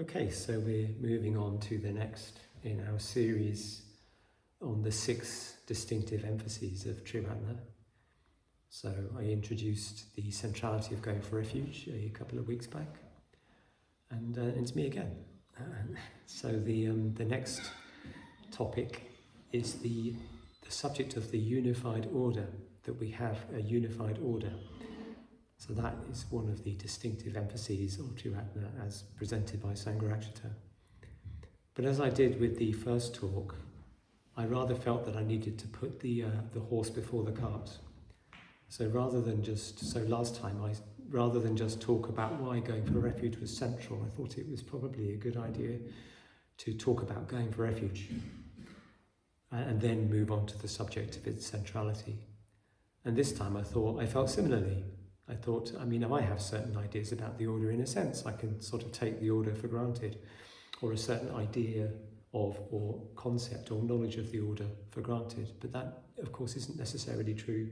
Okay, so we're moving on to the next in our series on the 6 distinctive emphases of Triratna. So I introduced the centrality of going for refuge a couple of weeks back, and it's me again. So the next topic is the subject of the unified order, that we have a unified order. So that is one of the distinctive emphases of Triratna as presented by Sangharakshita. But as I did with the first talk, I rather felt that I needed to put the horse before the cart. So rather than just talk about why going for refuge was central, I thought it was probably a good idea to talk about going for refuge and then move on to the subject of its centrality. And this time I felt similarly. I thought, I have certain ideas about the order in a sense. I can sort of take the order for granted, or a certain idea of, or concept or knowledge of the order for granted. But that, of course, isn't necessarily true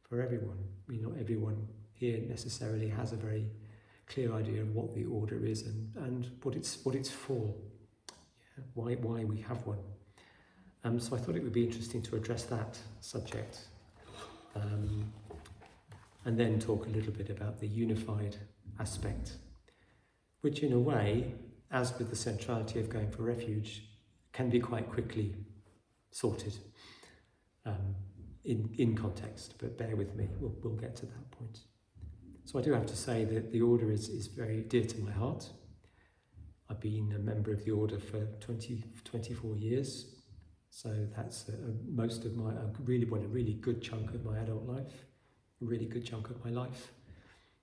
for everyone. Not everyone here necessarily has a very clear idea of what the order is and what it's for, why we have one. So I thought it would be interesting to address that subject. And then talk a little bit about the unified aspect, which in a way, as with the centrality of going for refuge, can be quite quickly sorted in context, but bear with me, we'll get to that point. So I do have to say that the order is very dear to my heart. I've been a member of the order for 24 years, so that's most of a really good chunk of my adult life. Really good chunk of my life,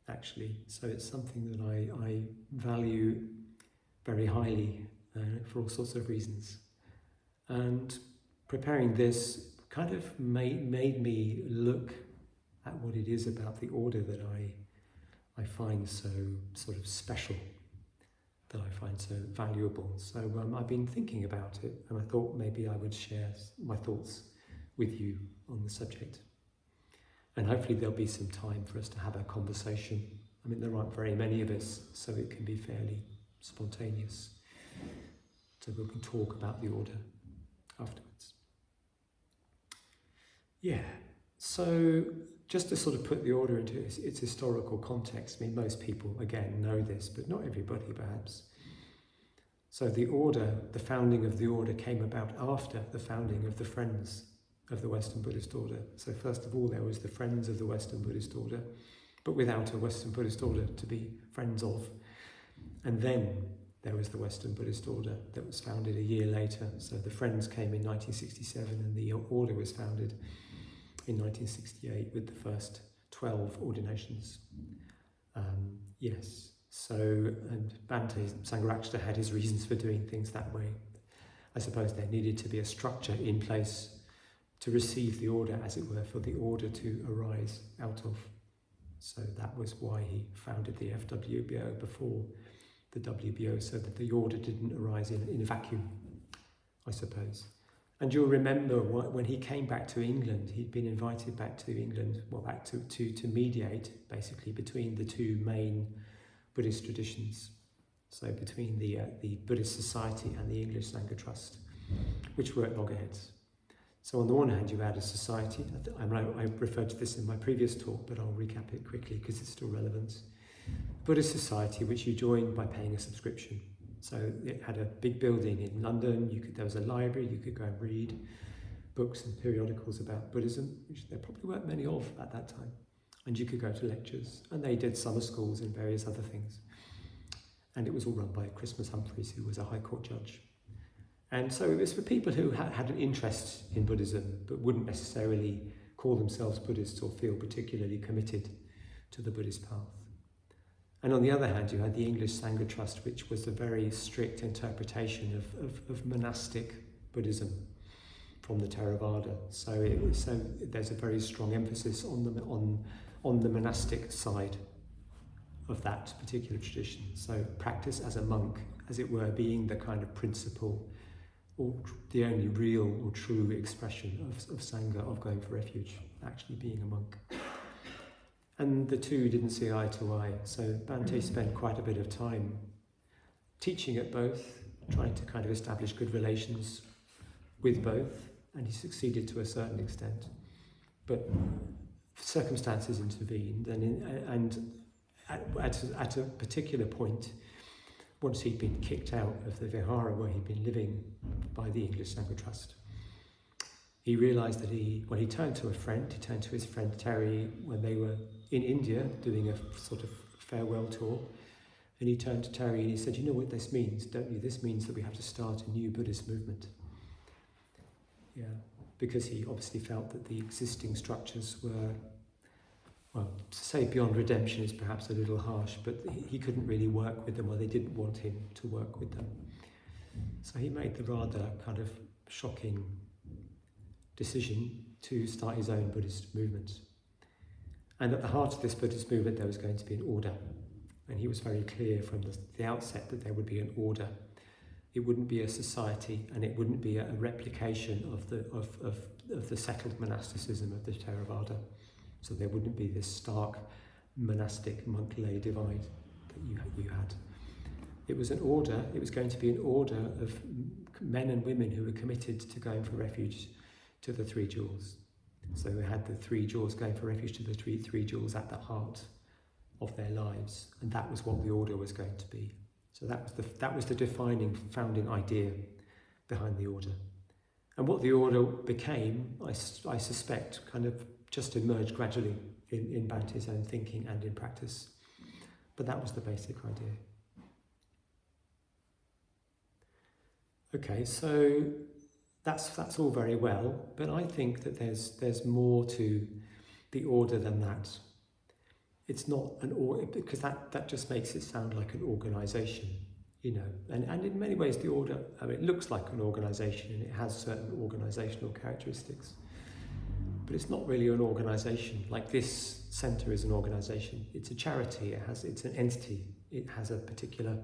actually. So it's something that I value very highly for all sorts of reasons. And preparing this kind of made me look at what it is about the order that I find so sort of special, that I find so valuable. So I've been thinking about it, and I thought maybe I would share my thoughts with you on the subject. And hopefully there'll be some time for us to have a conversation. There aren't very many of us, so it can be fairly spontaneous. So we can talk about the order afterwards. Yeah, so just to sort of put the order into its historical context, most people, again, know this, but not everybody perhaps. So the founding of the order came about after the founding of the Friends of the Western Buddhist Order. So first of all, there was the Friends of the Western Buddhist Order, but without a Western Buddhist Order to be friends of. And then there was the Western Buddhist Order that was founded a year later. So the Friends came in 1967 and the Order was founded in 1968 with the first 12 ordinations. And Bhante Sangharakshita had his reasons for doing things that way. I suppose there needed to be a structure in place to receive the order, as it were, for the order to arise out of. So that was why he founded the FWBO before the WBO, so that the order didn't arise in a vacuum, I suppose. And you'll remember when he came back to England, he'd been invited back to England, back to mediate, basically, between the two main Buddhist traditions. So between the Buddhist Society and the English Sangha Trust, which were at loggerheads. So on the one hand, you had a society, I referred to this in my previous talk, but I'll recap it quickly because it's still relevant. Buddhist society, which you joined by paying a subscription. So it had a big building in London, there was a library, you could go and read books and periodicals about Buddhism, which there probably weren't many of at that time. And you could go to lectures, and they did summer schools and various other things. And it was all run by Christmas Humphreys, who was a High Court judge. And so it was for people who had an interest in Buddhism, but wouldn't necessarily call themselves Buddhists or feel particularly committed to the Buddhist path. And on the other hand, you had the English Sangha Trust, which was a very strict interpretation of monastic Buddhism from the Theravada. So there's a very strong emphasis on the monastic side of that particular tradition. So practice as a monk, as it were, being the kind of principle or the only real or true expression of Sangha, of going for refuge, actually being a monk. And the two didn't see eye to eye, so Bhante spent quite a bit of time teaching at both, trying to kind of establish good relations with both, and he succeeded to a certain extent. But circumstances intervened, and at a particular point, once he'd been kicked out of the vihara where he'd been living by the English Sangha Trust, he realised that he turned to his friend Terry when they were in India doing a sort of farewell tour, and he turned to Terry and he said, "You know what this means, don't you? This means that we have to start a new Buddhist movement." Yeah, because he obviously felt that the existing structures were, well, to say beyond redemption is perhaps a little harsh, but he couldn't really work with them, or they didn't want him to work with them. So he made the rather kind of shocking decision to start his own Buddhist movement. And at the heart of this Buddhist movement there was going to be an order, and he was very clear from the outset that there would be an order. It wouldn't be a society, and it wouldn't be a replication of the settled monasticism of the Theravada. So there wouldn't be this stark monastic monk-lay divide that you had. It was an order. It was going to be an order of men and women who were committed to going for refuge to the three jewels. So we had the three jewels, going for refuge to the three jewels at the heart of their lives, and that was what the order was going to be. So that was the defining founding idea behind the order. And what the order became, I suspect, kind of just emerged gradually in Bhante's own thinking and in practice. But that was the basic idea. Okay, so that's all very well, but I think that there's more to the order than that. It's not an order, because that just makes it sound like an organisation, you know. And in many ways the order, I mean, it looks like an organisation and it has certain organisational characteristics. But it's not really an organisation. Like this centre is an organisation. It's a charity, it's an entity, it has a particular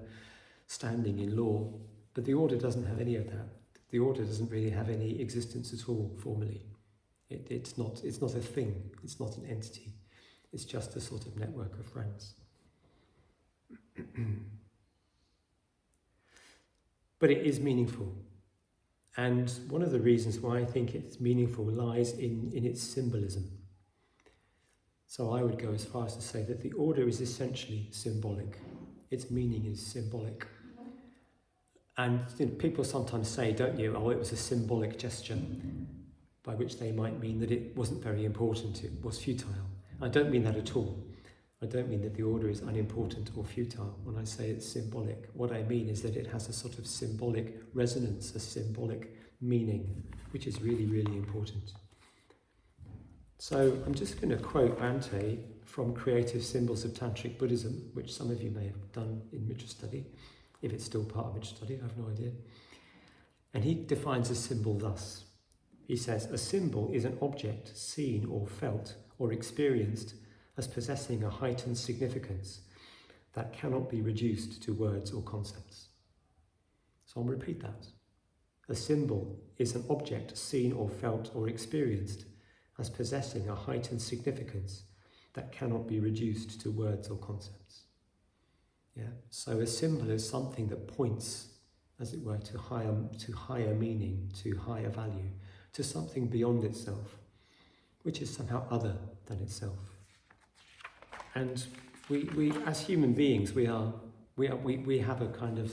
standing in law. But the order doesn't have any of that. The order doesn't really have any existence at all formally. It's not a thing, it's not an entity. It's just a sort of network of friends. But it is meaningful. And one of the reasons why I think it's meaningful lies in its symbolism. So I would go as far as to say that the order is essentially symbolic. Its meaning is symbolic. And people sometimes say, don't you, oh, it was a symbolic gesture, by which they might mean that it wasn't very important, it was futile. I don't mean that at all. I don't mean that the order is unimportant or futile when I say it's symbolic. What I mean is that it has a sort of symbolic resonance, a symbolic meaning, which is really, really important. So I'm just going to quote Bhante from Creative Symbols of Tantric Buddhism, which some of you may have done in Mitra study. If it's still part of Mitra study, I have no idea. And he defines a symbol thus. He says, a symbol is an object seen or felt or experienced as possessing a heightened significance that cannot be reduced to words or concepts. So I'll repeat that. A symbol is an object seen or felt or experienced as possessing a heightened significance that cannot be reduced to words or concepts. Yeah. So a symbol is something that points, as it were, to higher meaning, to higher value, to something beyond itself, which is somehow other than itself. And we as human beings, we have a kind of,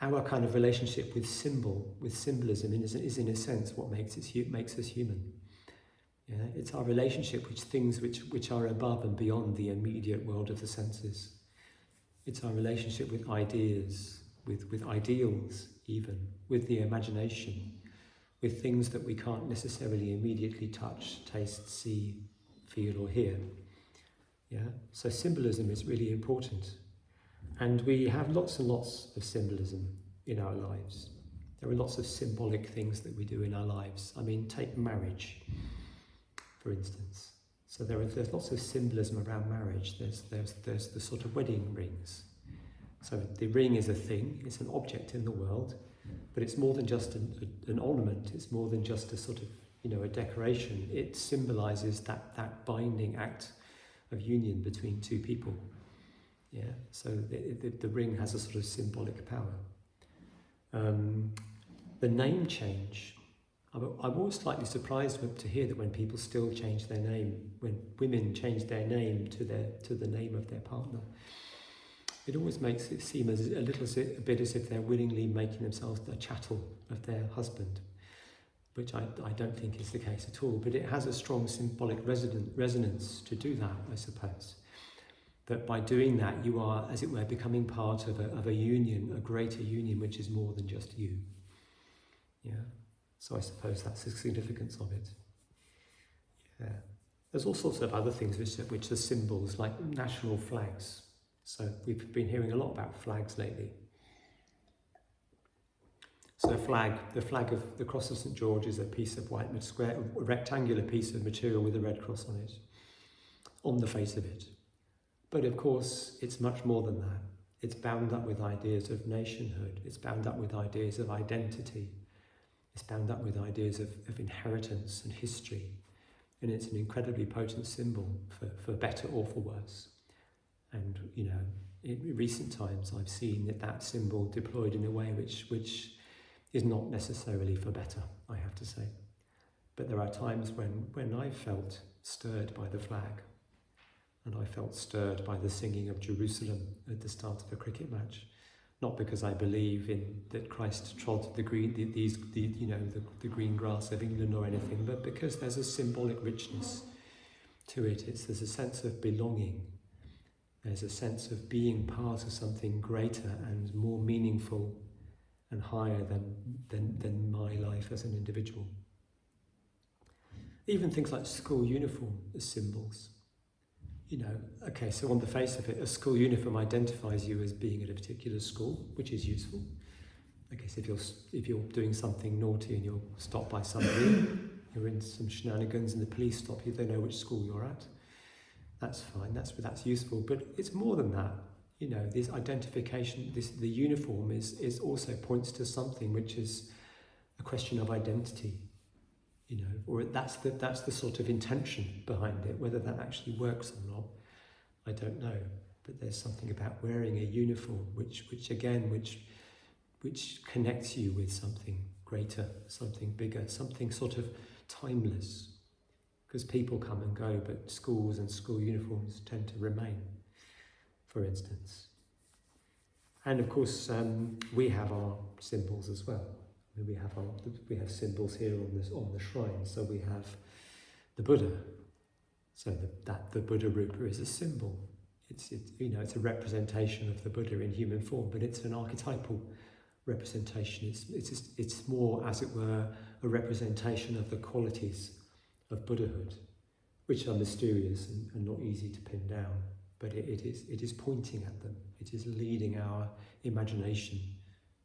our kind of relationship with symbolism is in a sense what makes us human. Yeah, it's our relationship with things which are above and beyond the immediate world of the senses. It's our relationship with ideas, with ideals even, with the imagination, with things that we can't necessarily immediately touch, taste, see, feel or hear. Yeah? So symbolism is really important. And we have lots and lots of symbolism in our lives. There are lots of symbolic things that we do in our lives. I mean, take marriage, for instance. So there's lots of symbolism around marriage. There's the sort of wedding rings. So the ring is a thing, it's an object in the world, but it's more than just an ornament, it's more than just a sort of, a decoration. It symbolises that binding act of union between two people. Yeah, so the ring has a sort of symbolic power. The name change, I'm always slightly surprised to hear that when people still change their name, when women change their name to the name of their partner, it always makes it seem a bit as if they're willingly making themselves the chattel of their husband, which I don't think is the case at all. But it has a strong symbolic resonance to do that, I suppose. That by doing that, you are, as it were, becoming part of a union, a greater union, which is more than just you. Yeah. So I suppose that's the significance of it. Yeah. There's all sorts of other things which are symbols, like national flags. So we've been hearing a lot about flags lately. So the flag of the Cross of St. George is a piece of white square, a rectangular piece of material with a red cross on it, on the face of it. But of course, it's much more than that. It's bound up with ideas of nationhood. It's bound up with ideas of identity. It's bound up with ideas of inheritance and history. And it's an incredibly potent symbol for better or for worse. And, you know, in recent times, I've seen that symbol deployed in a way which is not necessarily for better, I have to say. But there are times when I felt stirred by the flag, and I felt stirred by the singing of Jerusalem at the start of a cricket match. Not because I believe in that Christ trod the green grass of England or anything, but because there's a symbolic richness to it. There's a sense of belonging. There's a sense of being part of something greater and more meaningful and higher than my life as an individual. Even things like school uniform as symbols. You know, okay, so on the face of it, a school uniform identifies you as being at a particular school, which is useful. I guess if you're doing something naughty and you're stopped by somebody, you're in some shenanigans and the police stop you, they know which school you're at. That's fine, that's useful, but it's more than that. You know, this identification, the uniform is also points to something which is a question of identity. You know, or that's the sort of intention behind it. Whether that actually works or not, I don't know. But there's something about wearing a uniform which connects you with something greater, something bigger, something sort of timeless. Because people come and go, but schools and school uniforms tend to remain, for instance. And of course, we have our symbols as well. We have symbols here on the shrine. So we have the Buddha. So the Buddha Rupa is a symbol. It's a representation of the Buddha in human form, but it's an archetypal representation. It's more, as it were, a representation of the qualities of Buddhahood, which are mysterious and not easy to pin down. But it is pointing at them. It is leading our imagination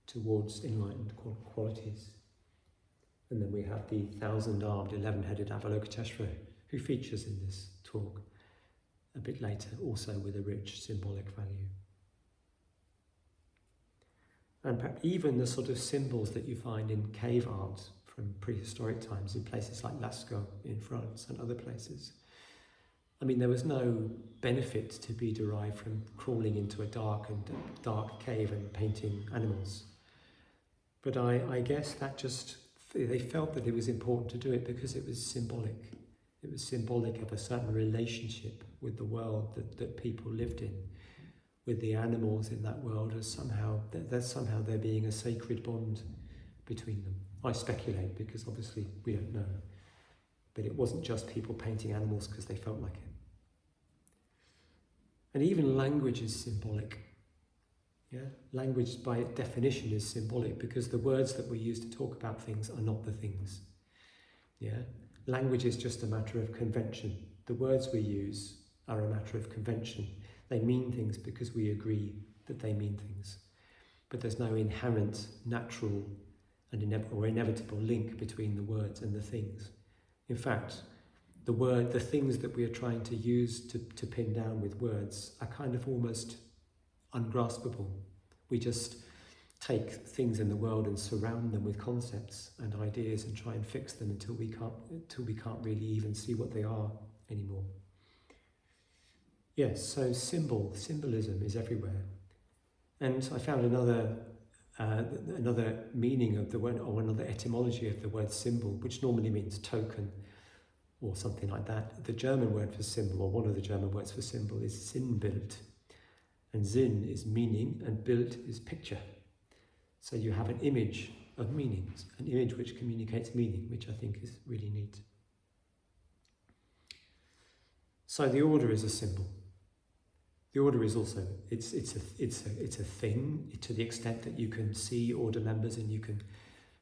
towards enlightened qualities. And then we have the 1,000-armed, 11-headed Avalokitesvara, who features in this talk a bit later, also with a rich symbolic value. And perhaps even the sort of symbols that you find in cave art from prehistoric times in places like Lascaux in France and other places. I mean, there was no benefit to be derived from crawling into a dark cave and painting animals. But I guess they felt that it was important to do it because it was symbolic. It was symbolic of a certain relationship with the world that people lived in, with the animals in that world, as somehow there being a sacred bond between them. I speculate because obviously we don't know. But it wasn't just people painting animals because they felt like it. And even language is symbolic. Yeah? Language by definition is symbolic because the words that we use to talk about things are not the things. Yeah? Language is just a matter of convention. The words we use are a matter of convention. They mean things because we agree that they mean things. But there's no inherent, natural and inevitable link between the words and the things. In fact, the things that we are trying to use to pin down with words are kind of almost ungraspable. We just take things in the world and surround them with concepts and ideas and try and fix them until we can't really even see what they are anymore. Yes, so symbolism is everywhere. And I found another meaning of the word, or another etymology of the word symbol, which normally means token or something like that. The German word for symbol, or one of the German words for symbol, is Sinnbild. And Sinn is meaning, and Bild is picture. So you have an image of meanings, an image which communicates meaning, which I think is really neat. So the order is a symbol. The order is also, it's a thing, to the extent that you can see order members and you can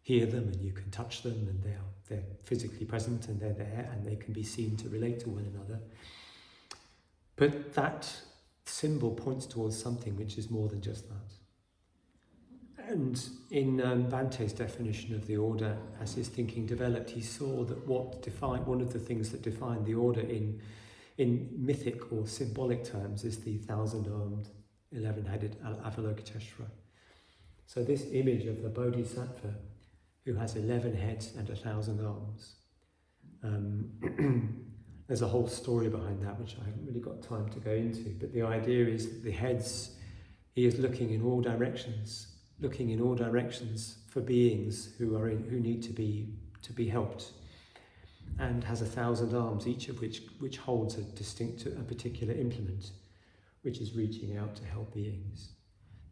hear them and you can touch them, and they're physically present and they're there and they can be seen to relate to one another. But that symbol points towards something which is more than just that. And in Bante's definition of the order, as his thinking developed, he saw that one of the things that defined the order in mythic or symbolic terms is the 1,000-armed, 11-headed Avalokitesvara. So this image of the Bodhisattva, who has 11 heads and 1,000 arms. There's a whole story behind that, which I haven't really got time to go into, but the idea is that the heads, he is looking in all directions for beings who need to be helped, and has 1,000 arms, each of which holds a particular implement, which is reaching out to help beings.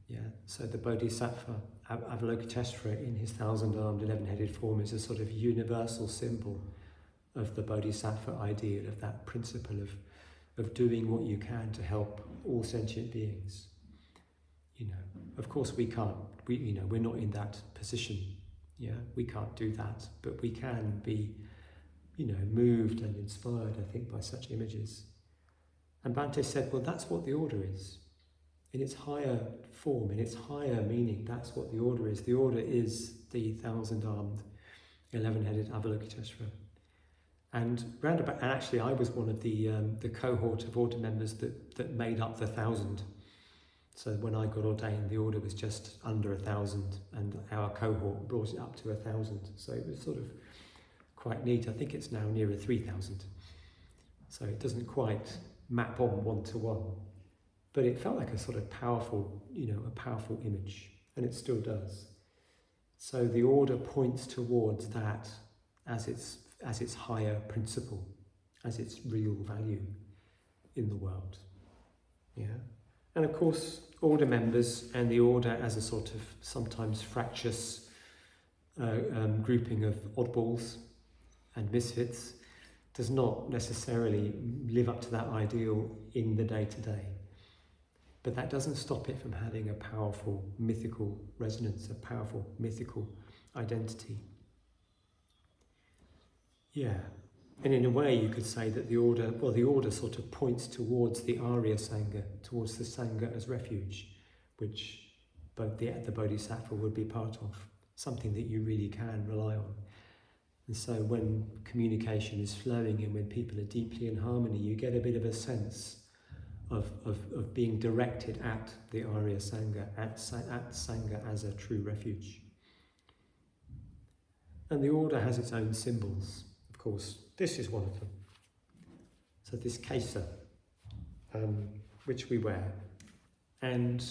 Yeah, so the Bodhisattva, Avalokitesvara, in his 1,000-armed, 11-headed form, is a sort of universal symbol of the Bodhisattva ideal, of that principle of doing what you can to help all sentient beings. Of course we're not in that position. Yeah, we can't do that, but we can be, moved and inspired, I think, by such images. And Bhante said, well, that's what the order is. In its higher form, in its higher meaning, that's what the order is. The order is the 1,000-armed, 11-headed Avalokitesvara. And actually I was one of the cohort of order members that made up the 1,000. So when I got ordained, the order was just under 1,000, and our cohort brought it up to 1,000. So it was sort of quite neat. I think it's now nearer 3,000. So it doesn't quite map on one-to-one. But it felt like a sort of powerful, a powerful image, and it still does. So the order points towards that as its higher principle, as its real value in the world. Yeah, and of course, order members and the order as a sort of sometimes fractious grouping of oddballs and misfits does not necessarily live up to that ideal in the day-to-day. But that doesn't stop it from having a powerful mythical resonance, a powerful mythical identity. Yeah, and in a way you could say that the order sort of points towards the Arya Sangha, towards the Sangha as refuge, which both the Bodhisattva would be part of, something that you really can rely on. And so when communication is flowing and when people are deeply in harmony, you get a bit of a sense of being directed at the Arya Sangha, at Sangha as a true refuge. And the order has its own symbols. Of course, this is one of them. So this kesa, which we wear, and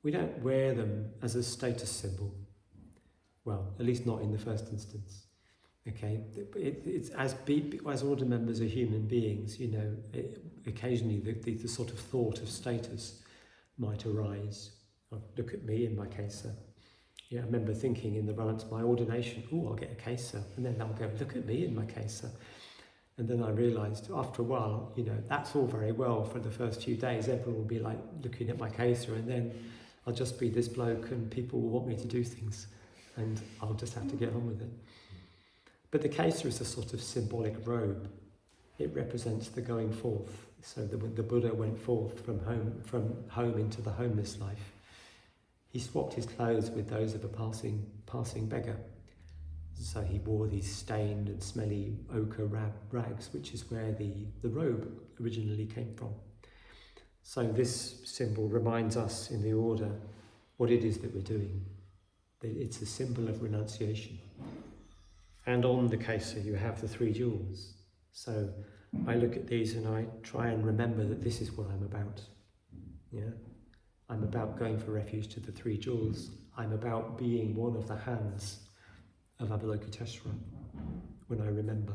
we don't wear them as a status symbol. Well, at least not in the first instance. Okay, it's as order members are human beings, occasionally the sort of thought of status might arise. Oh, look at me in my kesa. Yeah, I remember thinking in the run-up to my ordination, I'll get a kesa, and then they'll go, look at me in my kesa. And then I realised after a while, that's all very well for the first few days. Everyone will be like looking at my kesa, and then I'll just be this bloke and people will want me to do things, and I'll just have to get on with it. But the kesa is a sort of symbolic robe. It represents the going forth. So the Buddha went forth from home into the homeless life. He swapped his clothes with those of a passing beggar. So he wore these stained and smelly ochre rags, which is where the robe originally came from. So this symbol reminds us in the order what it is that we're doing. It's a symbol of renunciation. And on the kesa you have the three jewels. So I look at these and I try and remember that this is what I'm about. Yeah, I'm about going for refuge to the three jewels. I'm about being one of the hands of Avalokitesvara when I remember.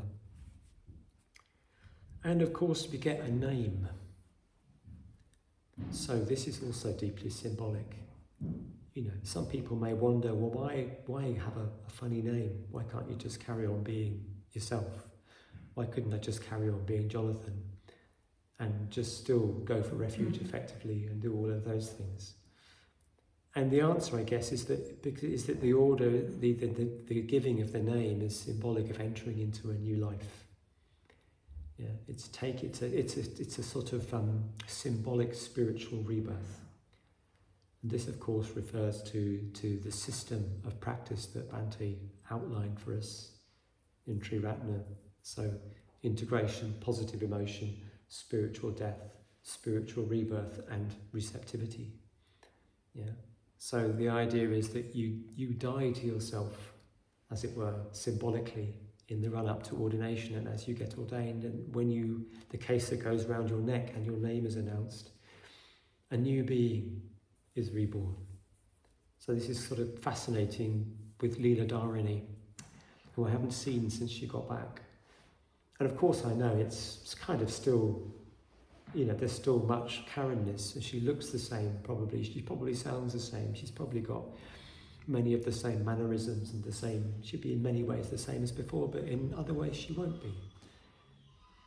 And of course we get a name. So this is also deeply symbolic. You know, some people may wonder, well, why have a funny name? Why can't you just carry on being yourself? Why couldn't I just carry on being Jonathan and just still go for refuge effectively and do all of those things? And the answer, I guess, is that the order, the giving of the name is symbolic of entering into a new life. Yeah, it's a sort of symbolic spiritual rebirth. And this, of course, refers to the system of practice that Bhante outlined for us in Triratna. So, integration, positive emotion, spiritual death, spiritual rebirth, and receptivity. Yeah. So the idea is that you die to yourself, as it were, symbolically, in the run-up to ordination, and as you get ordained, and when the kesa goes round your neck and your name is announced, a new being is reborn. So this is sort of fascinating with Leela Dharini, who I haven't seen since she got back. And of course I know it's kind of still, you know, there's still much Karenness, and she looks the same probably, she probably sounds the same, she's probably got many of the same mannerisms and the same, she'd be in many ways the same as before, but in other ways she won't be.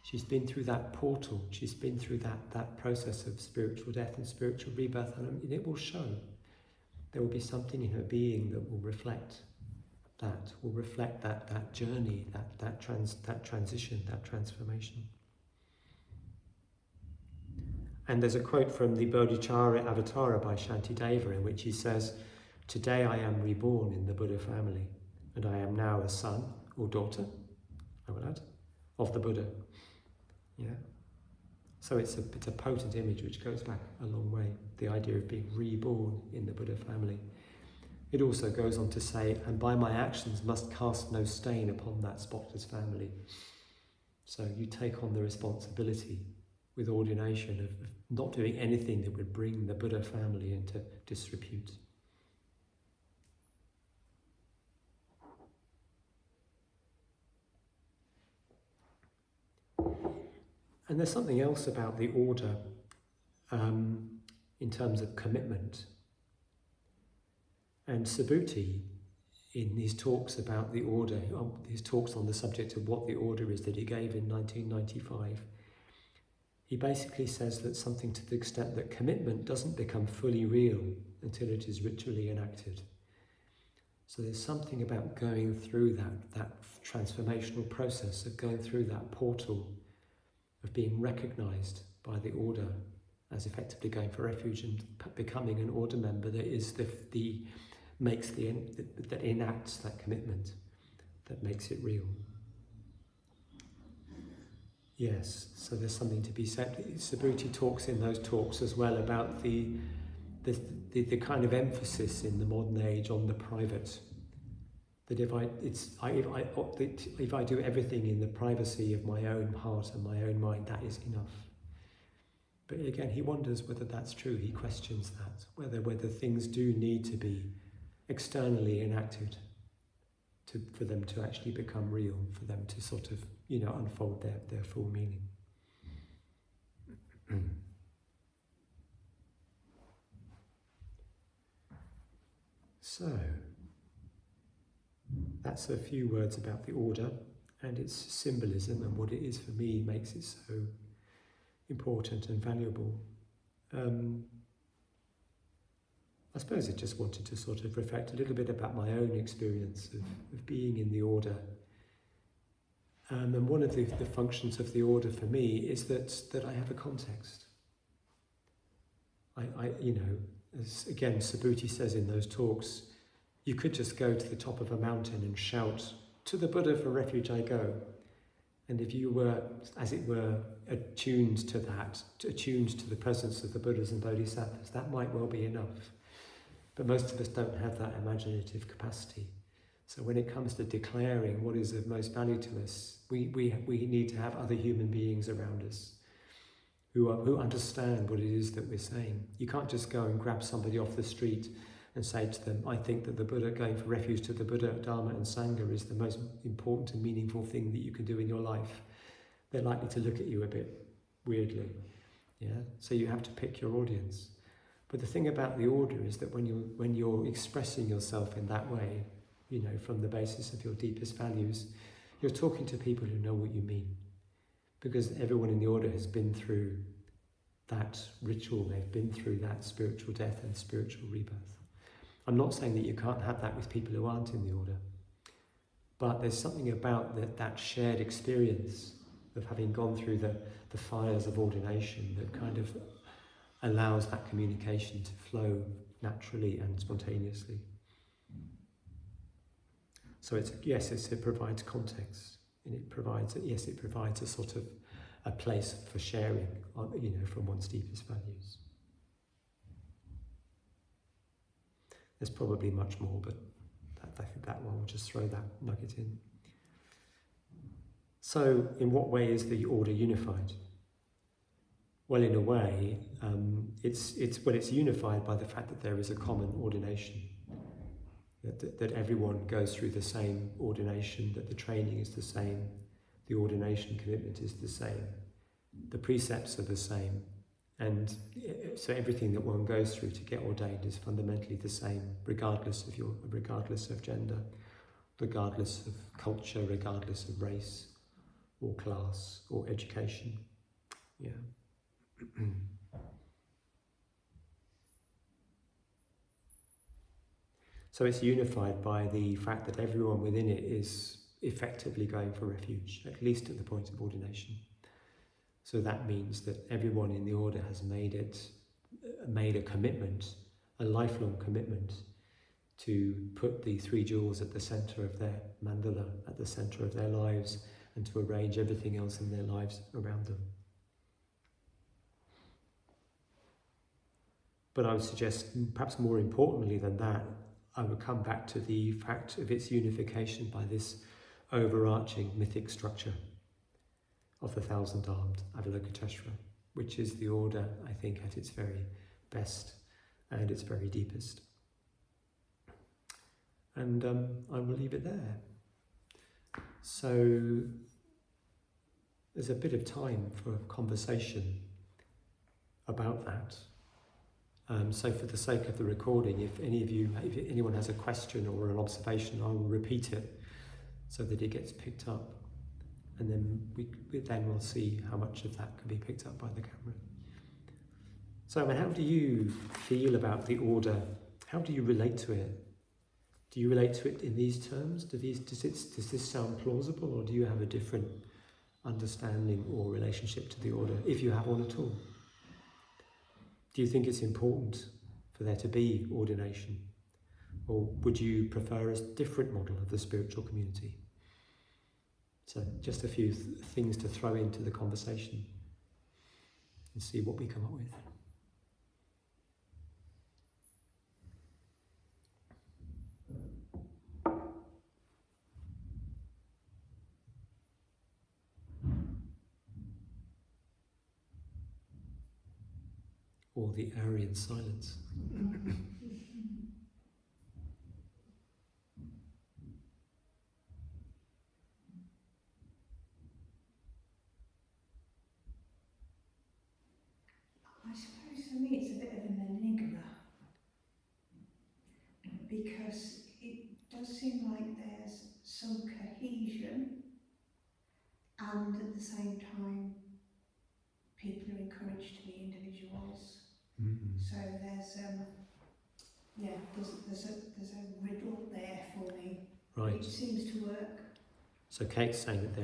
She's been through that portal, she's been through that process of spiritual death and spiritual rebirth, and it will show. There will be something in her being that will reflect that journey, that transition, that transformation. And there's a quote from the Bodhicharya Avatara by Shantideva in which he says, "Today I am reborn in the Buddha family, and I am now a son or daughter, I will add, of the Buddha." Yeah. So it's a potent image which goes back a long way, the idea of being reborn in the Buddha family. It also goes on to say, "And by my actions must cast no stain upon that spotless family." So you take on the responsibility with ordination of not doing anything that would bring the Buddha family into disrepute. And there's something else about the order in terms of commitment. And Subhuti, in his talks about the order, his talks on the subject of what the order is that he gave in 1995, he basically says that something to the extent that commitment doesn't become fully real until it is ritually enacted. So there's something about going through that transformational process of going through that portal of being recognised by the order as effectively going for refuge and becoming an order member that is that enacts that commitment, that makes it real. Yes, so there's something to be said. Subhuti talks in those talks as well about the kind of emphasis in the modern age on the private. That if I do everything in the privacy of my own heart and my own mind, that is enough. But again, he wonders whether that's true. He questions that, whether things do need to be externally enacted for them to actually become real, for them to sort of, unfold their full meaning. So, that's a few words about the order and its symbolism, and what it is for me makes it so important and valuable. I suppose I just wanted to sort of reflect a little bit about my own experience of being in the order. And one of the functions of the order for me is that I have a context. As again Subhuti says in those talks, you could just go to the top of a mountain and shout, "To the Buddha for refuge I go." And if you were, as it were, attuned to the presence of the Buddhas and Bodhisattvas, that might well be enough. But most of us don't have that imaginative capacity. So when it comes to declaring what is of most value to us, we need to have other human beings around us who understand what it is that we're saying. You can't just go and grab somebody off the street and say to them, I think that the Buddha, going for refuge to the Buddha, Dharma and Sangha is the most important and meaningful thing that you can do in your life. They're likely to look at you a bit weirdly. Yeah? So you have to pick your audience. But the thing about the order is that when you're expressing yourself in that way, you know, from the basis of your deepest values, you're talking to people who know what you mean. Because everyone in the order has been through that ritual, they've been through that spiritual death and spiritual rebirth. I'm not saying that you can't have that with people who aren't in the order, but there's something about that shared experience of having gone through the fires of ordination that kind of allows that communication to flow naturally and spontaneously. So it provides context, and it provides a sort of a place for sharing, you know, from one's deepest values. There's probably much more, but I think that one will just throw that nugget in. So, in what way is the order unified? Well, in a way, it's unified by the fact that there is a common ordination. That everyone goes through the same ordination, that the training is the same, the ordination commitment is the same, the precepts are the same, and so everything that one goes through to get ordained is fundamentally the same, regardless of gender, regardless of culture, regardless of race, or class, or education. Yeah. So it's unified by the fact that everyone within it is effectively going for refuge, at least at the point of ordination. So that means that everyone in the order has made a commitment, a lifelong commitment, to put the three jewels at the centre of their mandala, at the centre of their lives, and to arrange everything else in their lives around them. But I would suggest, perhaps more importantly than that, I would come back to the fact of its unification by this overarching mythic structure of the thousand-armed Avalokitesvara, which is the order, I think, at its very best and its very deepest. And I will leave it there. So there's a bit of time for conversation about that. So for the sake of the recording, if anyone has a question or an observation, I will repeat it so that it gets picked up. And then we'll see how much of that can be picked up by the camera. So how do you feel about the order? How do you relate to it? Do you relate to it in these terms? Does this sound plausible, or do you have a different understanding or relationship to the order, if you have one at all? Do you think it's important for there to be ordination? Or would you prefer a different model of the spiritual community? So just a few things to throw into the conversation and see what we come up with. Or the Aryan silence. I suppose for me it's a bit of an enigma, because it does seem like there's some cohesion, and at the same time people are encouraged to be individuals. Mm-hmm. So there's a riddle there for me. Right. It seems to work. So Kate's saying that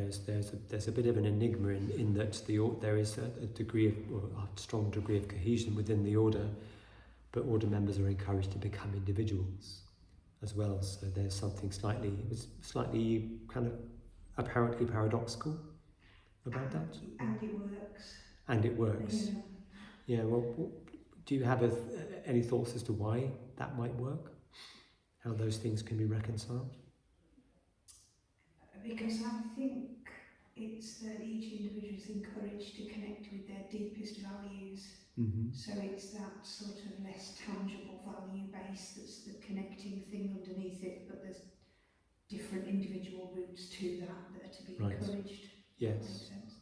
there's a bit of an enigma in that there is a degree of, or a strong degree of cohesion within the order, but order members are encouraged to become individuals as well. So there's something slightly kind of apparently paradoxical about that. And it works. And it works. Yeah. Well, do you have any thoughts as to why that might work? How those things can be reconciled? Because I think it's that each individual is encouraged to connect with their deepest values. So it's that sort of less tangible value base that's the connecting thing underneath it, but there's different individual routes to that are to be encouraged. Yes. That makes sense.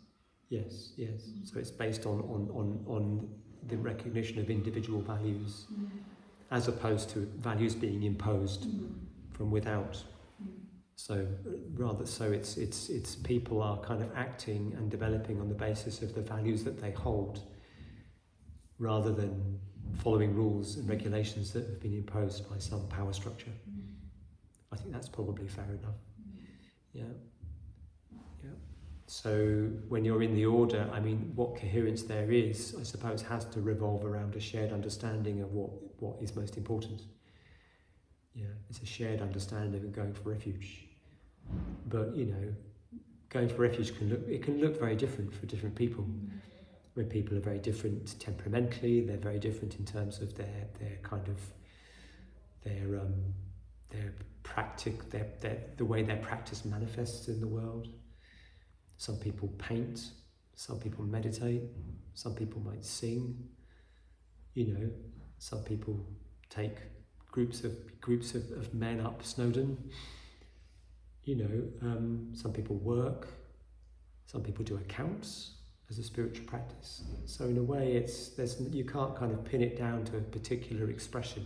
Yes. So it's based on the recognition of individual values, as opposed to values being imposed from without. So it's people are kind of acting and developing on the basis of the values that they hold, rather than following rules and regulations that have been imposed by some power structure. I think that's probably fair enough. Yeah. So when you're in the order, I mean, what coherence there is, I suppose, has to revolve around a shared understanding of what is most important. Yeah, it's a shared understanding of going for refuge. But, going for refuge can look very different for different people. Where people are very different temperamentally, they're very different in terms of their the way their practice manifests in the world. Some people paint, some people meditate, some people might sing. Some people take groups of men up Snowdon. Some people work, some people do accounts as a spiritual practice. So in a way, you can't kind of pin it down to a particular expression.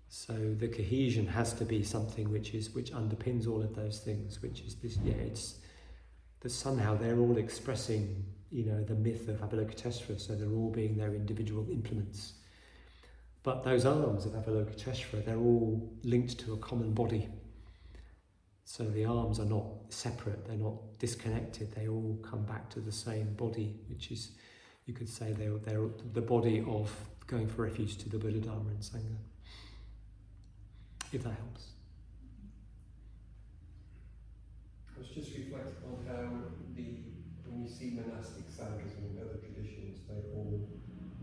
So the cohesion has to be something which underpins all of those things, which is this. It's that somehow they're all expressing, the myth of Avalokitesvara. So they're all being their individual implements. But those arms of Avalokitesvara, they're all linked to a common body. So the arms are not separate, they're not disconnected, they all come back to the same body, which is, you could say, they're the body of going for refuge to the Buddha, Dharma and Sangha. If that helps. I was just reflecting on how when you see monastic sanghas in other traditions, they all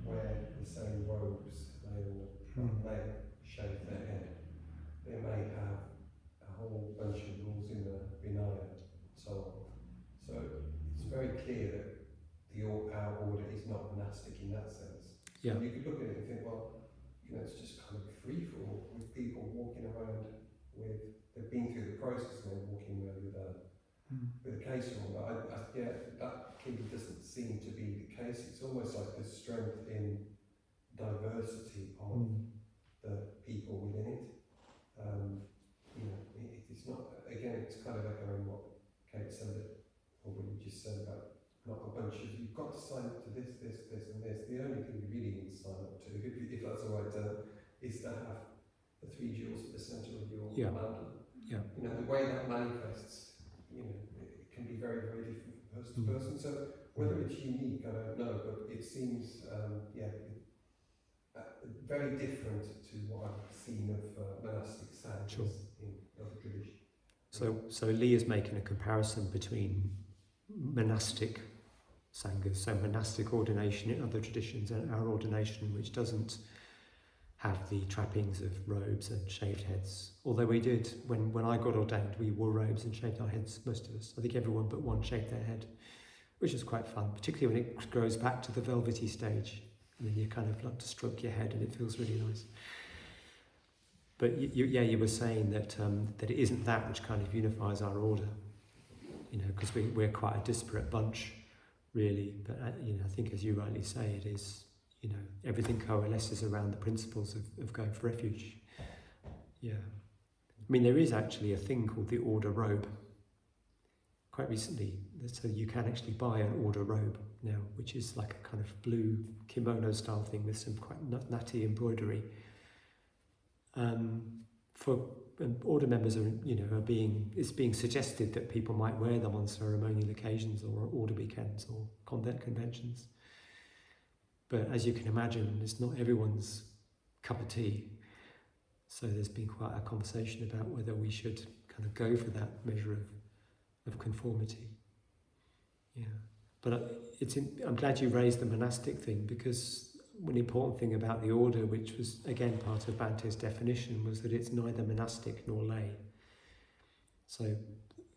wear the same robes, they all may shave their head, they may have a whole bunch of rules in the Vinaya and so on. So it's very clear that our order is not monastic in that sense. Yeah. You could look at it and think, well, it's just kind of free for all, with people walking around they've been through the process and they're walking around with a case on. But that clearly doesn't seem to be the case. It's almost like there's strength in diversity of the people within it. It's not, again, it's kind of echoing what Kate said, or what you just said about not a bunch of, you've got to sign up to this, and this. The only thing you really need to sign up to, if that's the right term, is to have the 3 jewels at the centre of your mandala. Yeah. The way that manifests, it can be very, very different from person to person. So whether it's unique, I don't know, but it seems, very different to what I've seen of monastic sanghas in other traditions. So Lee is making a comparison between monastic sanghas, so monastic ordination in other traditions, and our ordination, which doesn't have the trappings of robes and shaved heads. Although we did, when I got ordained, we wore robes and shaved our heads, most of us. I think everyone but one shaved their head, which is quite fun, particularly when it goes back to the velvety stage. And then you kind of like to stroke your head and it feels really nice. But you were saying that it isn't that which kind of unifies our order, because we're quite a disparate bunch, really. But I think, as you rightly say, it is, everything coalesces around the principles of going for refuge. Yeah, I mean, there is actually a thing called the order robe. Quite recently, so you can actually buy an order robe now, which is like a kind of blue kimono style thing with some quite nutty embroidery. For order members it's being suggested that people might wear them on ceremonial occasions or order weekends or convent conventions. But as you can imagine, it's not everyone's cup of tea. So there's been quite a conversation about whether we should kind of go for that measure of conformity. Yeah, but I'm glad you raised the monastic thing, because one important thing about the order, which was again part of Bante's definition, was that it's neither monastic nor lay. So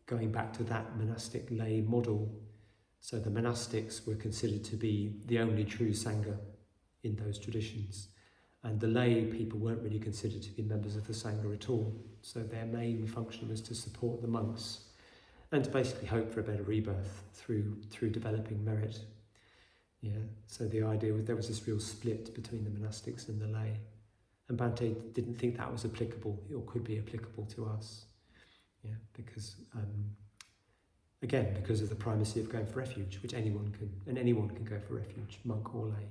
going back to that monastic lay model. So the monastics were considered to be the only true Sangha in those traditions. And the lay people weren't really considered to be members of the Sangha at all. So their main function was to support the monks and to basically hope for a better rebirth through developing merit. Yeah. So the idea was there was this real split between the monastics and the lay. And Bhante didn't think that was applicable or could be applicable to us. Yeah, because again, because of the primacy of going for refuge, which anyone can go for refuge, monk or lay.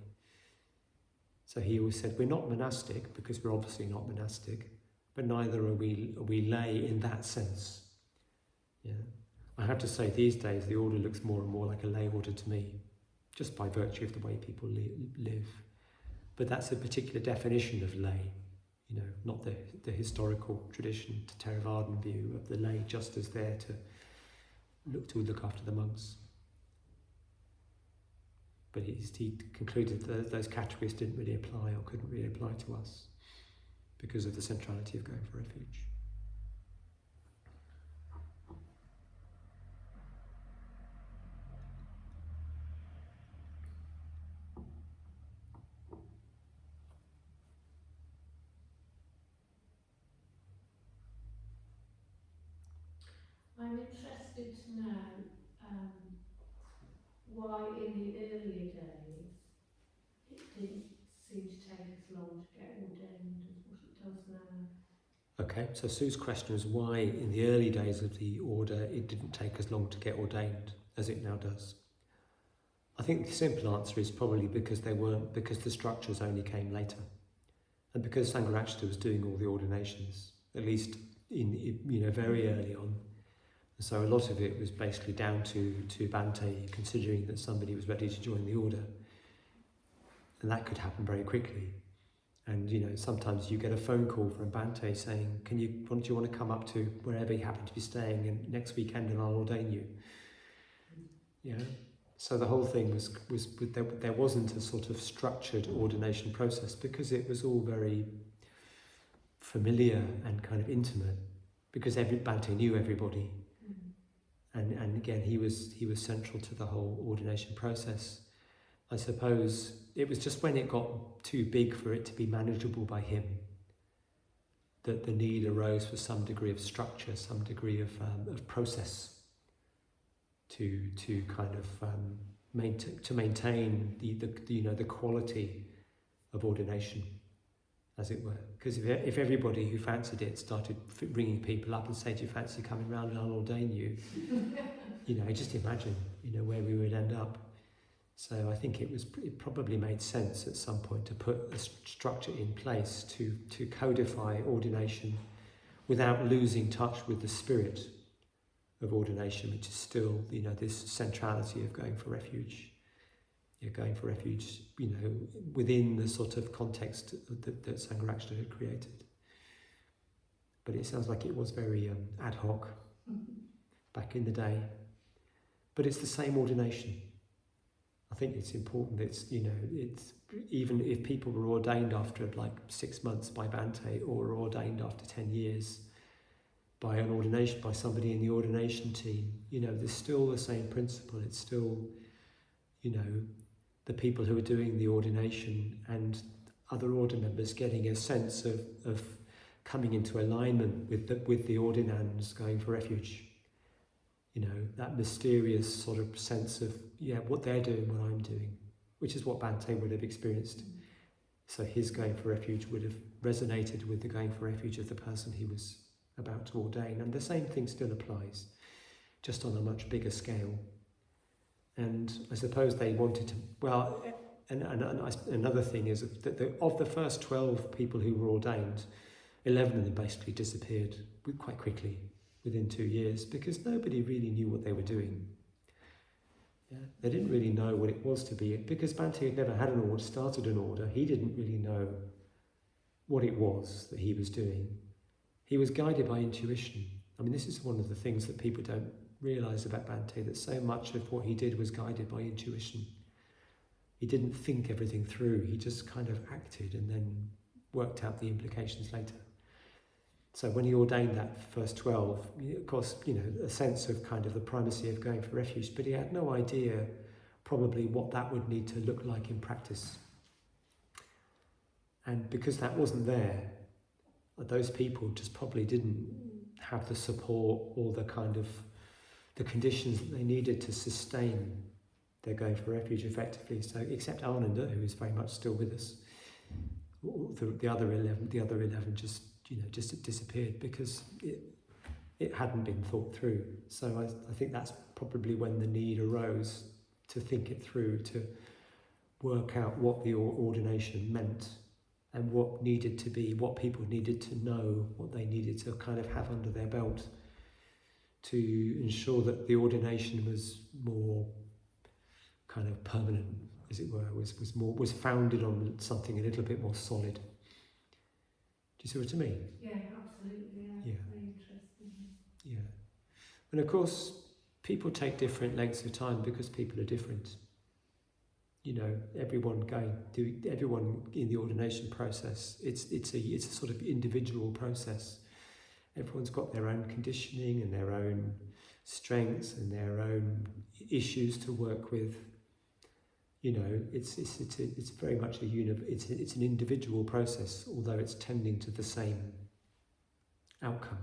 So he always said, we're not monastic because we're obviously not monastic, but neither are we lay in that sense. Yeah, I have to say these days the order looks more and more like a lay order to me, just by virtue of the way people live. But that's a particular definition of lay, you know, not the historical tradition, the Theravadan view of the lay just as there to look after the monks. But he concluded that those categories didn't really apply or couldn't really apply to us because of the centrality of going for refuge. I'm interested to know why in the earlier days it didn't seem to take as long to get ordained as what it does now. Okay, so Sue's question is why in the early days of the order it didn't take as long to get ordained as it now does. I think the simple answer is probably because the structures only came later. And because Sangharakshita was doing all the ordinations, at least in very early on. So a lot of it was basically down to Bhante considering that somebody was ready to join the order. And that could happen very quickly. And sometimes you get a phone call from Bhante saying, do you want to come up to wherever you happen to be staying and next weekend and I'll ordain you. Yeah. So the whole thing was there wasn't a sort of structured ordination process because it was all very familiar and kind of intimate because Bhante knew everybody. And again, he was central to the whole ordination process. I suppose it was just when it got too big for it to be manageable by him that the need arose for some degree of structure, some degree of process to kind of maintain the quality of ordination, as it were. Because if everybody who fancied it started ringing people up and saying, do you fancy coming round and I'll ordain you, just imagine, where we would end up. So I think it probably made sense at some point to put a structure in place to codify ordination without losing touch with the spirit of ordination, which is still, this centrality of going for refuge. Going for refuge, within the sort of context that Sangharakshita had created. But it sounds like it was very ad hoc back in the day. But it's the same ordination. I think it's important. It's even if people were ordained after like 6 months by Bhante or ordained after 10 years by an ordination by somebody in the ordination team, there's still the same principle. It's still, the people who are doing the ordination and other order members getting a sense of coming into alignment with the ordinands going for refuge. That mysterious sort of sense of, what they're doing, what I'm doing, which is what Bhante would have experienced. So his going for refuge would have resonated with the going for refuge of the person he was about to ordain. And the same thing still applies, just on a much bigger scale. And I suppose they wanted to, and another thing is that of the first 12 people who were ordained, 11 of them basically disappeared quite quickly, within 2 years, because nobody really knew what they were doing. Yeah? They didn't really know what it was to be, because Bhante had never had an order, started an order, he didn't really know what it was that he was doing. He was guided by intuition. I mean, this is one of the things that people don't realise about Bhante, that so much of what he did was guided by intuition. He didn't think everything through, he just kind of acted and then worked out the implications later. So when he ordained that first 12, of course, a sense of kind of the primacy of going for refuge, but he had no idea probably what that would need to look like in practice. And because that wasn't there, those people just probably didn't have the support or the kind of the conditions that they needed to sustain their going for refuge effectively. So except Ananda, who is very much still with us, the other 11 just disappeared because it hadn't been thought through. So I think that's probably when the need arose to think it through, to work out what the ordination meant and what needed to be, what people needed to know, what they needed to kind of have under their belt to ensure that the ordination was more kind of permanent, as it were, was founded on something a little bit more solid. Do you see what I mean? Yeah, absolutely. Yeah. Very interesting. Yeah. And of course, people take different lengths of time because people are different. Everyone in the ordination process, it's a sort of individual process. Everyone's got their own conditioning and their own strengths and their own issues to work with. It's very much it's an individual process, although it's tending to the same outcome.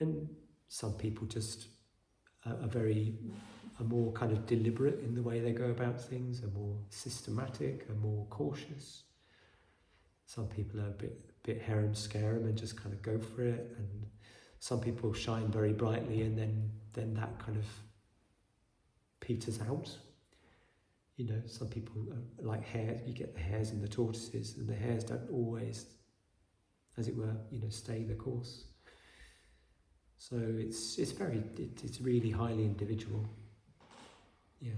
And some people just are more kind of deliberate in the way they go about things, are more systematic, are more cautious. Some people are a bit harem scarum and just kind of go for it, and some people shine very brightly and then that kind of peters out. Some people are like hares. You get the hares and the tortoises, and the hares don't always, as it were, stay the course. So it's really highly individual. Yeah.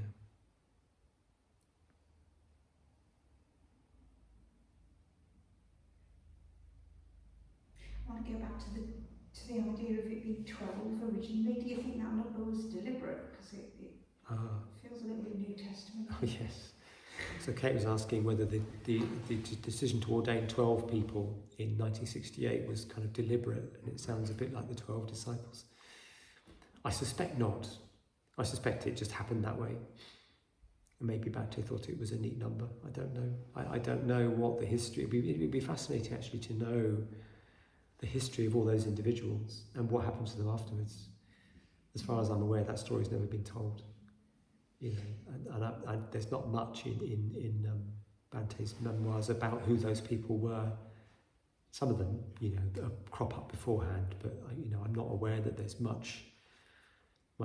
I want to go back to the idea of it being 12 originally. Do you think that number was deliberate? Because it feels a little bit New Testament. Oh, yes. So Kate was asking whether the decision to ordain 12 people in 1968 was kind of deliberate, and it sounds a bit like the 12 disciples. I suspect not. I suspect it just happened that way. And maybe Bhante thought it was a neat number. I don't know. I don't know what the history... It would be fascinating actually to know the history of all those individuals and what happened to them afterwards. As far as I'm aware, that story's never been told. And there's not much in Bhante's memoirs about who those people were. Some of them, crop up beforehand, but I'm not aware that there's much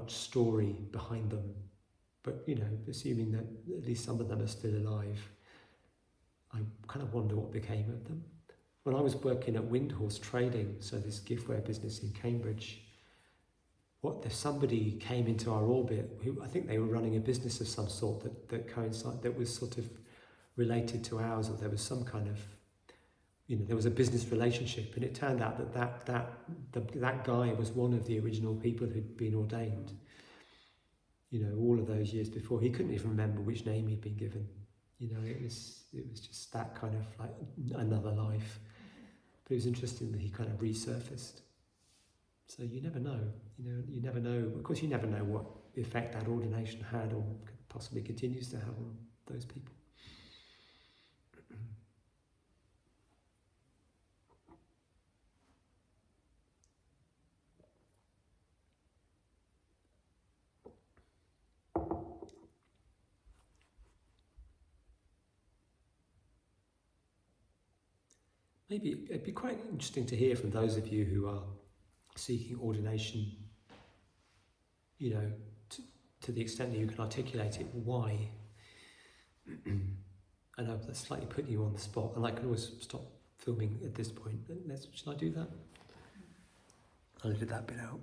story behind them. But assuming that at least some of them are still alive, I kind of wonder what became of them. When I was working at Windhorse Trading, so this giftware business in Cambridge, if somebody came into our orbit, who I think they were running a business of some sort that was sort of related to ours, or there was some kind of, there was a business relationship, and it turned out that guy was one of the original people who'd been ordained. All of those years before, he couldn't even remember which name he'd been given. It was just that kind of like another life. But it was interesting that he kind of resurfaced. So you never know, you never know. Of course, you never know what effect that ordination had or possibly continues to have on those people. Maybe it'd be quite interesting to hear from those of you who are seeking ordination, to the extent that you can articulate it, why. I know that's slightly putting you on the spot, and I can always stop filming at this point. Shall I do that? I'll edit that bit out.